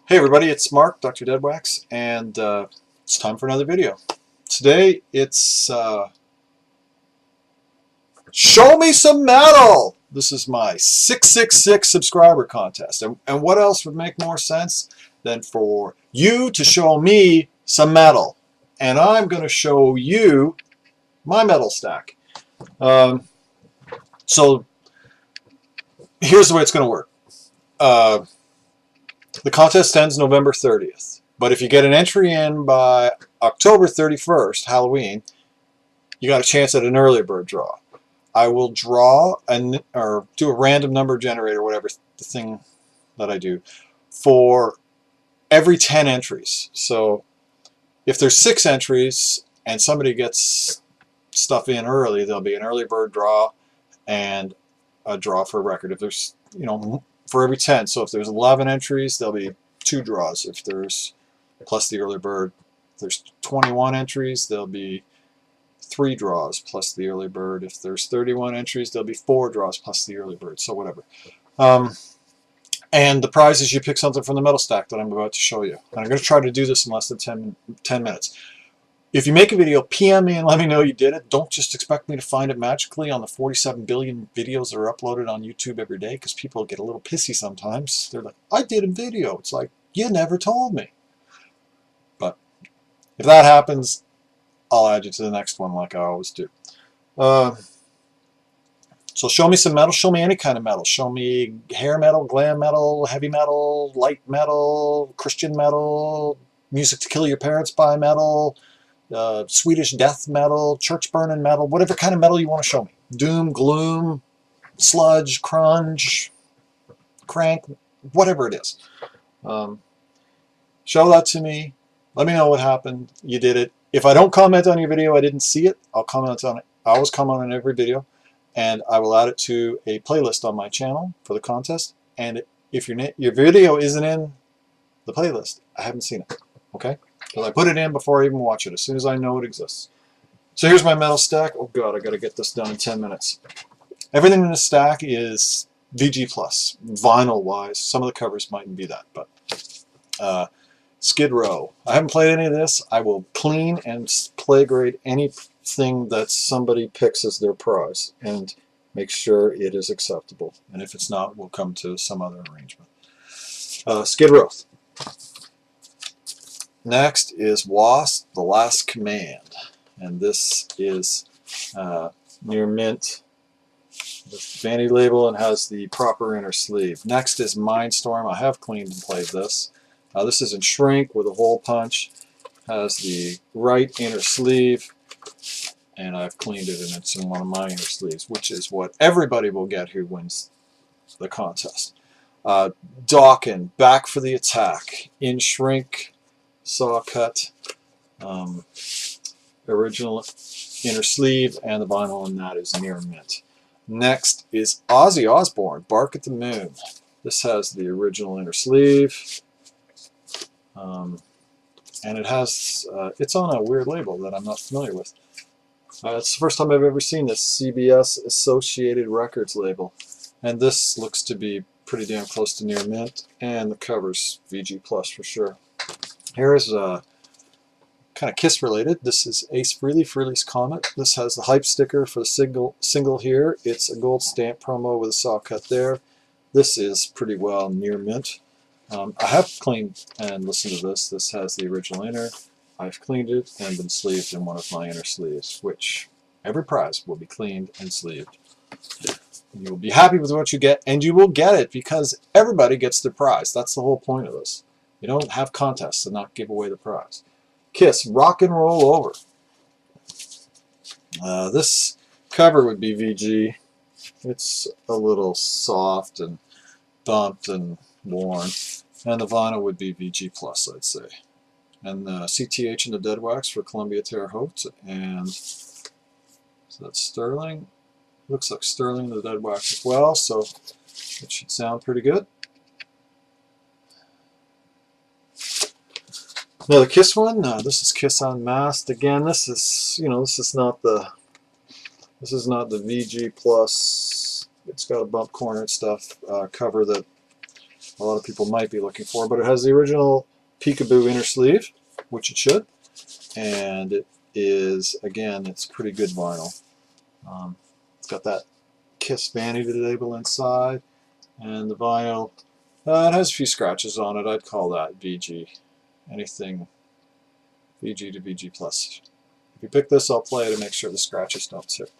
Hey everybody, it's Mark, Dr. Deadwax, and it's time for another video. Today it's Show Me Some Metal! This is my 666 subscriber contest. And what else would make more sense than for you to show me some metal? And I'm going to show you my metal stack. So here's the way it's going to work. The contest ends November 30th. But if you get an entry in by October 31st, Halloween, you got a chance at an early bird draw. I will draw or do a random number generator, whatever the thing that I do, for every 10 entries. So if there's 6 entries and somebody gets stuff in early, there'll be an early bird draw and a draw for a record. If there's, for every 10, so if there's 11 entries, there'll be 2 draws. If there's, plus the early bird, if there's 21 entries, there'll be 3 draws plus the early bird. If there's 31 entries, there'll be 4 draws plus the early bird, so whatever. And the prize is you pick something from the metal stack that I'm about to show you. And I'm going to try to do this in less than 10 minutes. If you make a video, PM me and let me know you did it. Don't just expect me to find it magically on the 47 billion videos that are uploaded on YouTube every day, because people get a little pissy sometimes. They're like, I did a video. It's like, you never told me. But if that happens, I'll add you to the next one like I always do. So show me some metal. Show me any kind of metal. Show me hair metal, glam metal, heavy metal, light metal, Christian metal, music to kill your parents by metal, Swedish death metal, church burning metal, whatever kind of metal you want to show me. Doom, gloom, sludge, crunge, crank, whatever it is. Show that to me. Let me know what happened. You did it. If I don't comment on your video, I didn't see it, I'll comment on it. I always comment on every video, and I will add it to a playlist on my channel for the contest. And if your video isn't in the playlist, I haven't seen it. Okay? Because I put it in before I even watch it, as soon as I know it exists. So here's my metal stack. Oh god, I got to get this done in 10 minutes. Everything in the stack is VG+, vinyl-wise. Some of the covers mightn't be that, but Skid Row. I haven't played any of this. I will clean and play grade anything that somebody picks as their prize and make sure it is acceptable. And if it's not, we'll come to some other arrangement. Skid Row. Next is Wasp, The Last Command. And this is near mint. The vanity label and has the proper inner sleeve. Next is Mindstorm. I have cleaned and played this. This is in shrink with a hole punch. Has the right inner sleeve, and I've cleaned it, and it's in one of my inner sleeves, which is what everybody will get who wins the contest. Dawkin, Back for the Attack, in shrink, saw cut, original inner sleeve, and the vinyl on that is near mint. Next is Ozzy Osbourne, Bark at the Moon. This has the original inner sleeve. And it has, it's on a weird label that I'm not familiar with. It's the first time I've ever seen this CBS Associated Records label. And this looks to be pretty damn close to near mint. And the cover's VG Plus for sure. Here is kind of Kiss related. This is Ace Frehley's Comet. This has the hype sticker for the single here. It's a gold stamp promo with a saw cut there. This is pretty well near mint. I have cleaned and listened to this. This has the original inner. I've cleaned it and been sleeved in one of my inner sleeves, which every prize will be cleaned and sleeved. You will be happy with what you get, and you will get it because everybody gets their prize. That's the whole point of this. You don't have contests and not give away the prize. Kiss, Rock and Roll Over. This cover would be VG. It's a little soft and bumped and worn, and the vinyl would be VG Plus, I'd say. And the CTH and the Dead Wax for Columbia Terre Haute, and so that's Sterling. Looks like Sterling the Dead Wax as well, so it should sound pretty good. Now the Kiss one, this is Kiss Unmasked. Again, this is this is not the VG Plus. It's got a bump corner and stuff cover that a lot of people might be looking for, but it has the original peekaboo inner sleeve, which it should, and it is, again, it's pretty good vinyl. It's got that Kiss vanity label inside, and the vinyl, it has a few scratches on it. I'd call that VG. Anything VG to VG plus. If you pick this, I'll play it and make sure the scratches don't tip.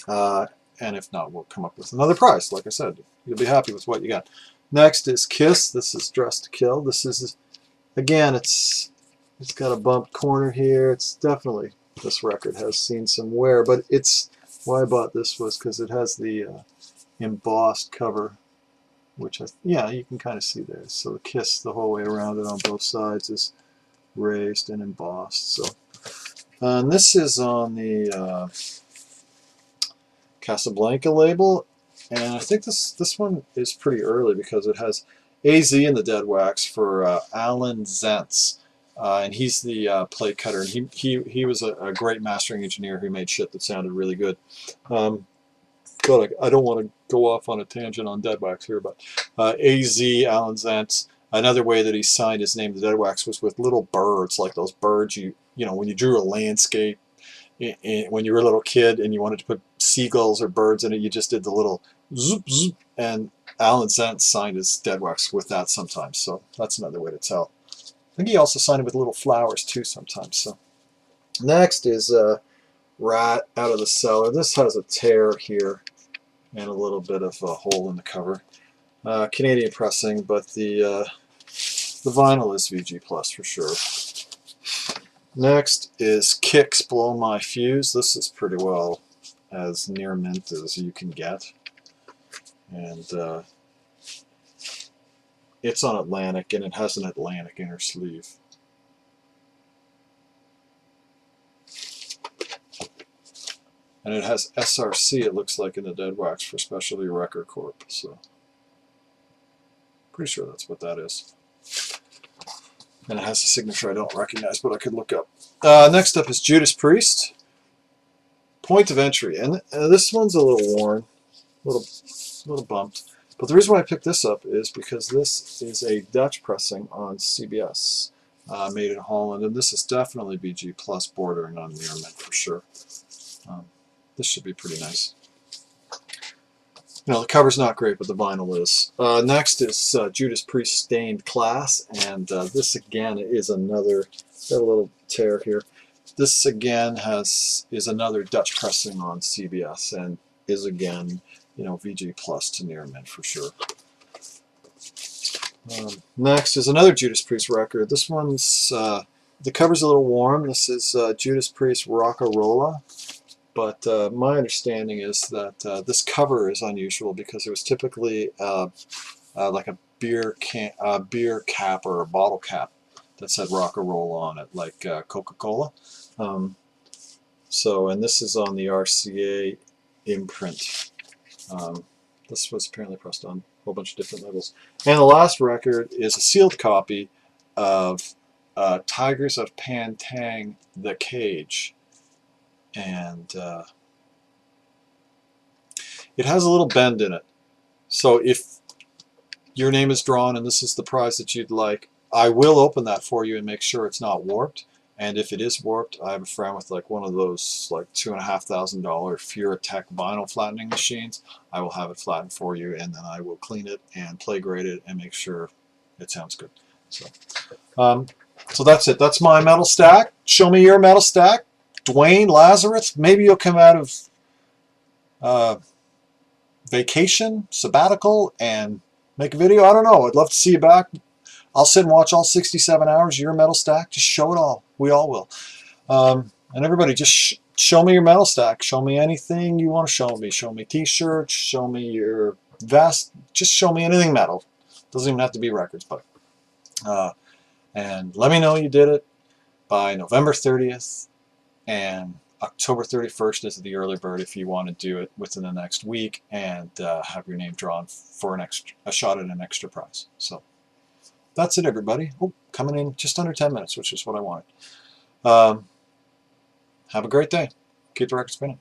And if not, we'll come up with another price. Like I said, you'll be happy with what you got. Next is Kiss. This is Dressed to Kill. This is, again, it's got a bumped corner here. It's definitely, this record has seen some wear, but it's, why I bought this was because it has the embossed cover, which, yeah, you can kind of see there. So the Kiss the whole way around it on both sides is raised and embossed. So, and this is on the Casablanca label, and I think this one is pretty early because it has AZ in the dead wax for Alan Zentz, and he's the plate cutter, and he was a great mastering engineer who made shit that sounded really good. God, I don't want to go off on a tangent on dead wax here, but AZ, Alan Zentz, another way that he signed his name to dead wax was with little birds, like those birds you know when you drew a landscape when you were a little kid and you wanted to put seagulls or birds in it, you just did the little zoop zoop, and Alan Zentz signed his dead wax with that sometimes, so that's another way to tell. I think he also signed it with little flowers too sometimes. So next is Rat Out of the Cellar. This has a tear here and a little bit of a hole in the cover. Canadian pressing, but the vinyl is VG plus for sure. Next is Kicks Blow My Fuse. This is pretty well as near mint as you can get, and it's on Atlantic, and it has an Atlantic inner sleeve. And it has SRC, it looks like, in the dead wax for Specialty Record Corp. So, pretty sure that's what that is. And it has a signature I don't recognize, but I could look up. Next up is Judas Priest. Point of Entry. And this one's a little worn, a little bumped. But the reason why I picked this up is because this is a Dutch pressing on CBS, made in Holland. And this is definitely BG plus, bordering on near mint for sure. This should be pretty nice. You know, the cover's not great, but the vinyl is. Next is Judas Priest Stained Class, and this again is another, got a little tear here. This again is another Dutch pressing on CBS, and is again, you know, VG plus to near mint for sure. Next is another Judas Priest record. This one's, the cover's a little warm. This is Judas Priest Rock-a-Rolla. But my understanding is that this cover is unusual because it was typically like a beer cap or a bottle cap that said Rock-a-Rolla on it, like Coca-Cola. So, and this is on the RCA imprint. This was apparently pressed on a whole bunch of different levels. And the last record is a sealed copy of Tigers of Pantang, The Cage. And it has a little bend in it. So if your name is drawn and this is the prize that you'd like, I will open that for you and make sure it's not warped. And if it is warped, I have a friend with like one of those like $2,500 Furatech vinyl flattening machines. I will have it flattened for you, and then I will clean it and play grade it and make sure it sounds good. So that's it. That's my metal stack. Show me your metal stack. Dwayne Lazarus, maybe you'll come out of vacation, sabbatical, and make a video. I don't know. I'd love to see you back. I'll sit and watch all 67 hours of your metal stack. Just show it all. We all will. And everybody, just show me your metal stack. Show me anything you want to show me. Show me t-shirts. Show me your vest. Just show me anything metal. Doesn't even have to be records, but and let me know you did it by November 30th. And October 31st is the early bird if you want to do it within the next week and have your name drawn for a shot at an extra prize. So that's it, everybody. Oh, coming in just under 10 minutes, which is what I wanted. Have a great day. Keep the record spinning.